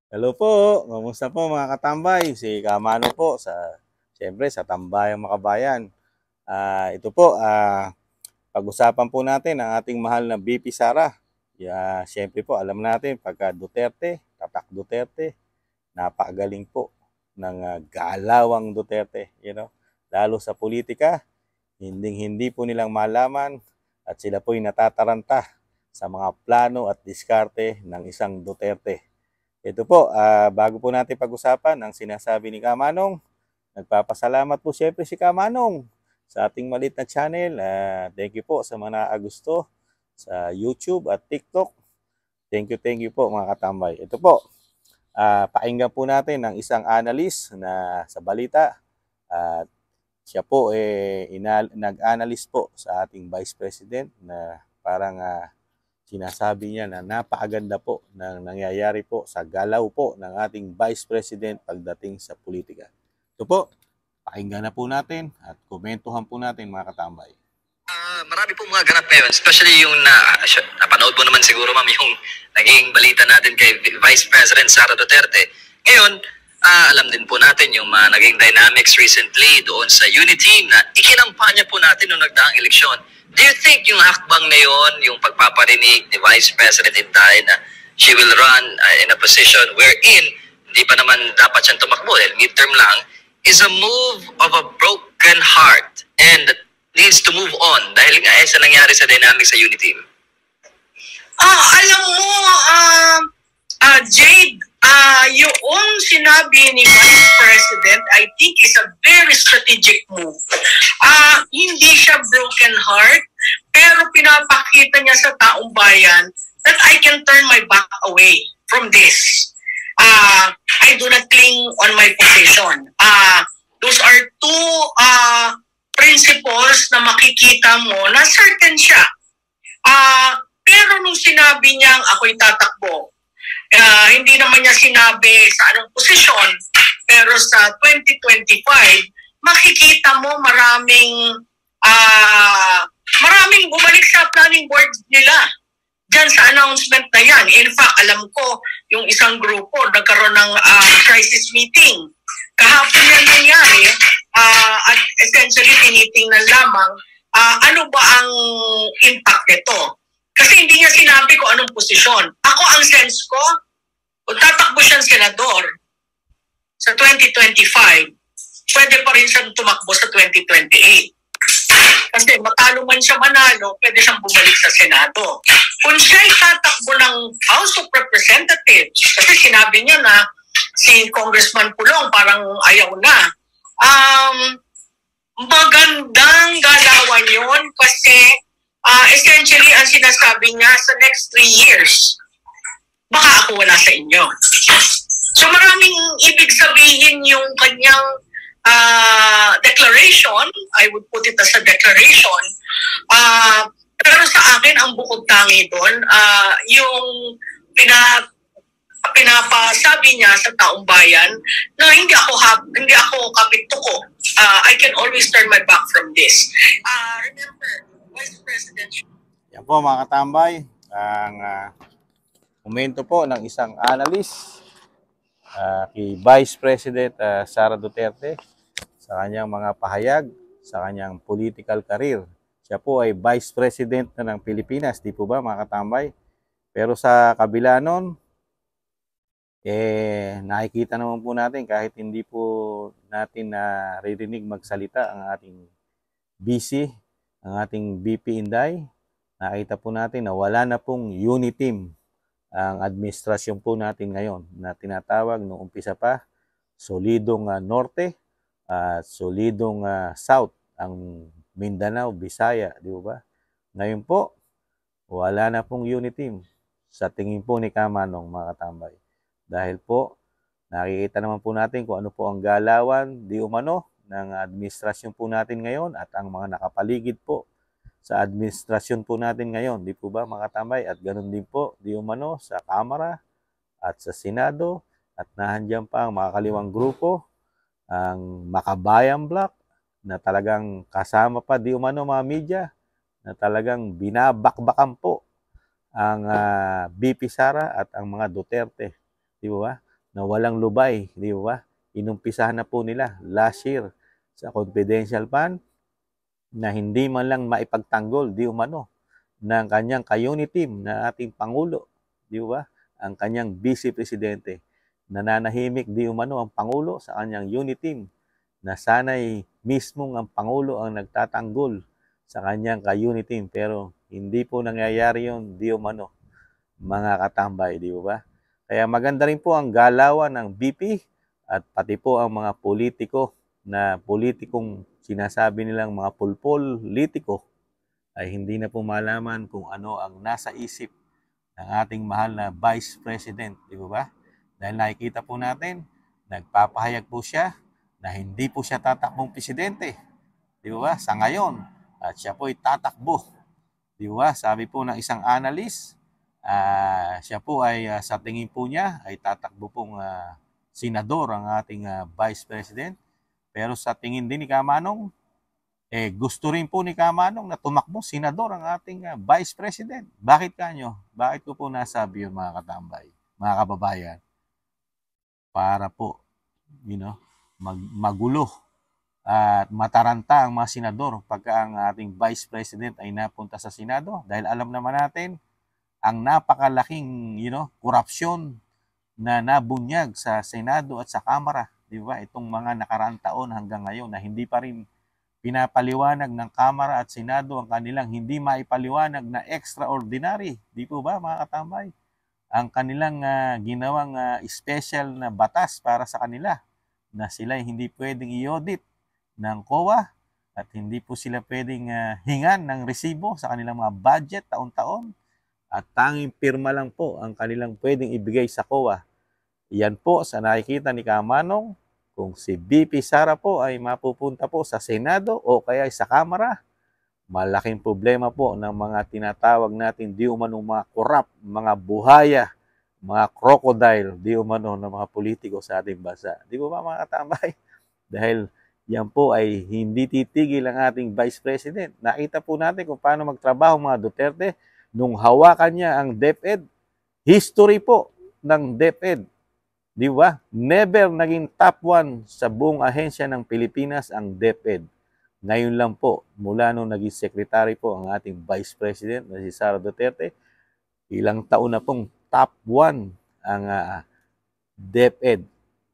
Hello po, kamusta po mga katambay? Si Kamano po siyempre sa Tambayang Makabayan. Ito po, pag-usapan po natin ang ating mahal na BP Sara. Siyempre po, alam natin pagka Duterte, Tatak Duterte, napakagaling po ng galawang Duterte, Lalo sa politika, hindi po nilang malaman at sila po'y natataranta sa mga plano at diskarte ng isang Duterte. Ito po, bago po natin pag-usapan ang sinasabi ni Kamanong, nagpapasalamat po siyempre si Kamanong sa ating malit na channel. Thank you po sa mga naagusto sa YouTube at TikTok. Thank you po mga katambay. Ito po, pakinggan po natin ang isang analyst na sa balita. At siya po nag-analyst po sa ating Vice President na parang sinasabi niya na napakaganda po ng nangyayari po sa galaw po ng ating Vice President pagdating sa politika. Ito po, pakinggan na po natin at komentuhan po natin mga katambay. Marami po mga ganap ngayon, especially yung napanood mo naman siguro ma'am yung naging balita natin kay Vice President Sara Duterte. Ngayon, alam din po natin yung mga naging dynamics recently doon sa Unity na ikinampanya po natin noong nagdaang eleksyon. Do you think yung hakbang na yun, yung pagpaparinig ni Vice President Inday na she will run in a position wherein hindi pa naman dapat siyang tumakbo, midterm lang, is a move of a broken heart and needs to move on dahil nga sa nangyari sa dynamics sa Unity team? Alam mo, Jade, yung sinabi ni Vice President, I think is a very strategic move. Hindi siya broken heart, pero pinapakita niya sa taong bayan that I can turn my back away from this. I do not cling on my position. Those are two principles na makikita mo na certain siya. Pero nung sinabi niyang ako'y tatakbo, hindi naman niya sinabi sa anong posisyon, pero sa 2025, makikita mo maraming bumalik sa planning board nila dyan sa announcement na yan. In fact, alam ko, yung isang grupo nagkaroon ng crisis meeting. Kahapon yan nangyari, at essentially tinitingnan lamang ano ba ang impact nito. Kasi hindi niya sinabi ko anong posisyon. Ako, ang sense ko, kung tatakbo siyang senador sa 2025, pwede pa rin siyang tumakbo sa 2028. Kasi matalo man siya manalo, pwede siyang bumalik sa Senado. Kung siya'y tatakbo ng House of Representatives, kasi sinabi niya na si Congressman Pulong parang ayaw na, magandang galawan yun kasi essentially, ang sinasabi niya sa next 3 years, baka ako wala sa inyo. So maraming ibig sabihin yung kanyang declaration, I would put it as a declaration, pero sa akin, ang bukod tangi doon, yung pinapasabi niya sa taong bayan na hindi ako kapituko. I can always turn my back from this. Remember, Vice President. Yan po mga katambay, ang komento po ng isang analyst kay Vice President Sara Duterte sa kanyang mga pahayag sa kanyang political career. Siya po ay Vice President na ng Pilipinas, di po ba mga katambay? Pero sa kabila nun, nakikita naman po natin kahit hindi po natin naririnig magsalita ang ating BC, ang ating BP Inday, nakita po natin na wala na pong unit team ang administrasyon po natin ngayon na tinatawag noong umpisa pa, solidong norte at solidong south ang Mindanao, Bisaya, di ba? Ngayon po, wala na pong unit team sa tingin po ni Kamanong mga katambay. Dahil po, nakikita naman po natin kung ano po ang galawan di umano ng administrasyon po natin ngayon at ang mga nakapaligid po sa administrasyon po natin ngayon. Di po ba mga katambay? At ganun din po di umano sa Kamara at sa Senado at nahandyan pa ang mga kaliwang grupo, ang Makabayan Block na talagang kasama pa di umano mga media na talagang binabakbakan po ang BP Sara at ang mga Duterte. Di ba? na walang lubay, di ba? Inumpisahan na po nila last year sa confidential fund na hindi man lang maipagtanggol, di umano, ng kanyang ka-unit team na ating Pangulo, di ba? Ang kanyang Vice Presidente. Nananahimik di umano ang Pangulo sa kanyang unit team na sana'y mismong ang Pangulo ang nagtatanggol sa kanyang ka-unit team. Pero hindi po nangyayari yun, di umano, mga katambay, di ba? Kaya maganda rin po ang galawan ng BP at pati po ang mga politiko na politikong sinasabi nilang mga pulpolitiko ay hindi na po malaman kung ano ang nasa isip ng ating mahal na Vice President, di ba? Dahil nakikita po natin, nagpapahayag po siya na hindi po siya tatakbong presidente, di ba? Sa ngayon, at siya po ay tatakbo, di ba? Sabi po ng isang analyst, siya po ay sa tingin po niya ay tatakbo pong senador ang ating Vice President. Pero sa tingin din ni Kamanong, gusto rin po ni Kamanong na tumakbo senador ang ating Vice President. Bakit kanyo? Bakit ko po nasabi yun, mga katambay, mga kababayan? Para po, magulo at mataranta ang mga senador pagka ang ating Vice President ay napunta sa Senado. Dahil alam naman natin, ang napakalaking, korupsyon na nabunyag sa Senado at sa Kamara. Di ba? Itong mga nakaraang taon hanggang ngayon na hindi pa rin pinapaliwanag ng Kamara at Senado ang kanilang hindi maipaliwanag na extraordinary. Di po ba, mga katambay? Ang kanilang ginawang special na batas para sa kanila na sila hindi pwedeng i-audit ng COA at hindi po sila pwedeng hingan ng resibo sa kanilang mga budget taon-taon at tanging pirma lang po ang kanilang pwedeng ibigay sa COA. Yan po sa nakikita ni Kamanong. Kung si BP Sara po ay mapupunta po sa Senado o kaya sa Kamara, malaking problema po ng mga tinatawag natin di umano mga korap, mga buhaya, mga crocodile, di umano ng mga politiko sa ating bansa. Di ba mga katambay? Dahil yan po ay hindi titigil ang ating Vice President. Nakita po natin kung paano magtrabaho mga Duterte nung hawakan niya ang DepEd. History po ng DepEd. Di ba? Never naging top 1 sa buong ahensya ng Pilipinas ang DepEd. Ngayon lang po, mula nung naging secretary po ang ating Vice President na si Sara Duterte, ilang taon na pong top 1 ang DepEd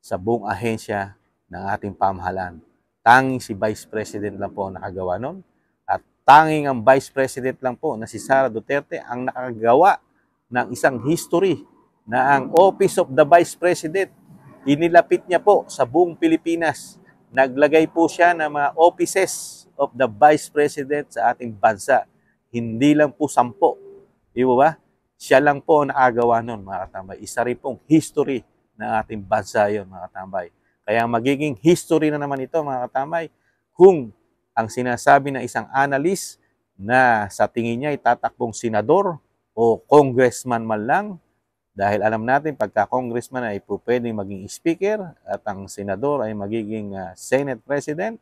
sa buong ahensya ng ating pamahalaan. Tanging si Vice President lang po ang nakagawa nun. At tanging ang Vice President lang po na si Sara Duterte ang nakagawa ng isang history na ang Office of the Vice President, inilapit niya po sa buong Pilipinas. Naglagay po siya ng mga offices of the Vice President sa ating bansa. Hindi lang po 10. Di ba? Siya lang po ang nakagawa nun, mga katambay. Isa rin pong history ng ating bansa yun, mga katambay. Kaya magiging history na naman ito, mga katambay, kung ang sinasabi ng isang analyst na sa tingin niya ay tatakbong senador o congressman man lang. Dahil alam natin, pagka congressman ay po pwedeng maging speaker at ang senador ay magiging Senate President.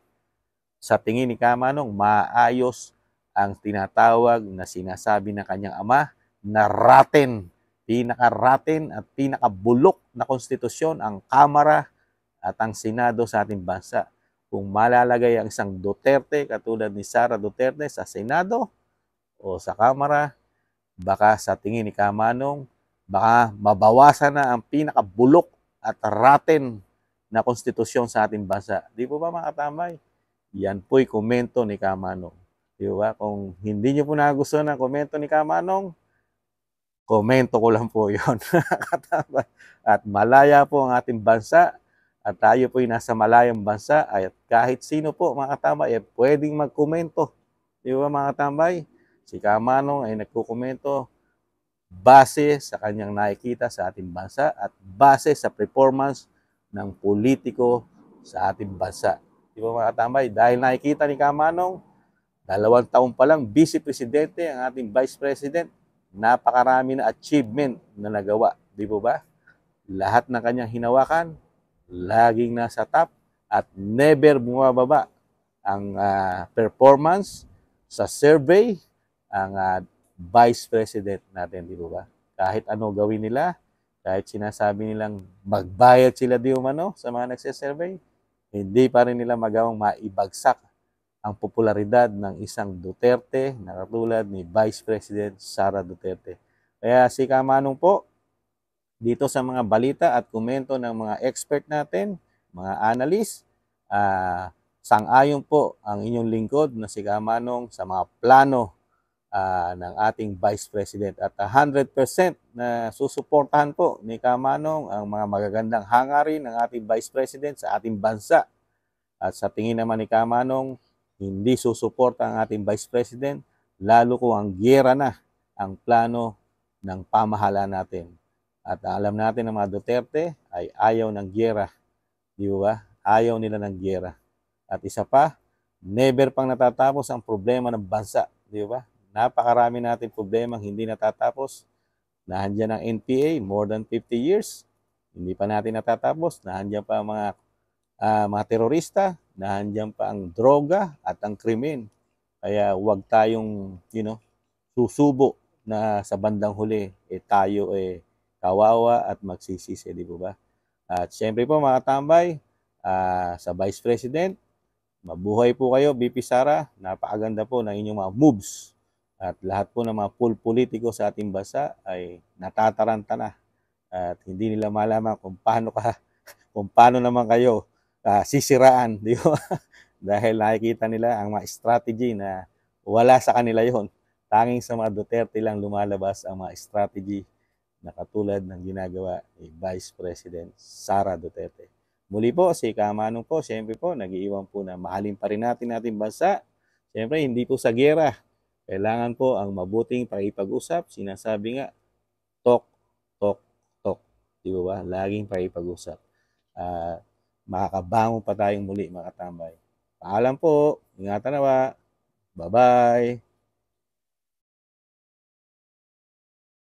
Sa tingin ni Kamanong, maayos ang tinatawag na sinasabi ng kanyang ama na rotten, pinaka-rotten at pinaka-bulok na konstitusyon ang Kamara at ang Senado sa ating bansa. Kung malalagay ang isang Duterte katulad ni Sara Duterte sa Senado o sa Kamara, baka sa tingin ni Kamanong, baka mabawasan na ang pinakabulok at rotten na konstitusyon sa ating bansa. Di po ba mga katambay? Yan po'y komento ni Kamanong. Di ba? Kung hindi nyo po nagustuhan ang komento ni Kamanong, komento ko lang po yun. At malaya po ang ating bansa at tayo po'y nasa malayang bansa at kahit sino po mga katambay ay pwedeng magkomento. Di ba mga katambay? Si Kamanong ay nagkukomento base sa kanyang nakikita sa ating bansa at base sa performance ng politiko sa ating bansa. Di ba mga katambay? Dahil nakikita ni Kamanong, 2 taon pa lang Vice Presidente ang ating Vice President, napakarami na achievement na nagawa. Di ba? Lahat ng kanyang hinawakan, laging nasa top at never bumababa ang performance sa survey ang Vice President natin, di ba? Kahit ano gawin nila, Kahit sinasabi nilang magbayad sila di umano sa mga nagsisurvey, hindi pa rin nila magawang maibagsak ang popularidad ng isang Duterte na katulad ni Vice President Sara Duterte. Kaya si Kamanong po, dito sa mga balita at komento ng mga expert natin, mga analyst, sang-ayon po ang inyong lingkod na si Kamanong sa mga plano ng ating Vice President at 100% na susuportahan po ni Kamanong ang mga magagandang hangarin ng ating Vice President sa ating bansa. At sa tingin naman ni Kamanong, hindi susuporta ang ating Vice President, lalo kung ang giyera na ang plano ng pamahalaan natin. At alam natin ng mga Duterte ay ayaw ng giyera. Di ba? Ayaw nila ng giyera. At isa pa, never pang natatapos ang problema ng bansa. Di ba? Napakarami natin problema hindi natatapos. Nandiyan ang NPA, more than 50 years. Hindi pa natin natatapos. Nandiyan pa ang mga terorista, nandiyan pa ang droga at ang krimen. Kaya huwag tayong, susubo na sa bandang huli, tayo kawawa at magsisisi, di ba? At syempre po mga tambay, sa Vice President, mabuhay po kayo, BP Sara. Napakaganda po ng inyong mga moves. At lahat po ng mga politiko sa ating bansa ay natataranta na. At hindi nila malaman kung paano naman kayo sisiraan, di ba? Dahil nakikita nila ang mga strategy na wala sa kanila yon. Tanging sa mga Duterte lang lumalabas ang mga strategy na katulad ng ginagawa ni Vice President Sara Duterte. Muli po, si Kamanong po, siyempre po, nag-iiwan po na mahalin pa rin natin ating bansa. Siyempre, hindi po sa giyera. Kailangan po ang mabuting pakipag-usap. Sinasabi nga, talk, talk, talk. Di ba? Laging pakipag-usap. Makakabangon pa tayong muli, mga katambay. Paalam po. Ingatan nawa. Bye-bye.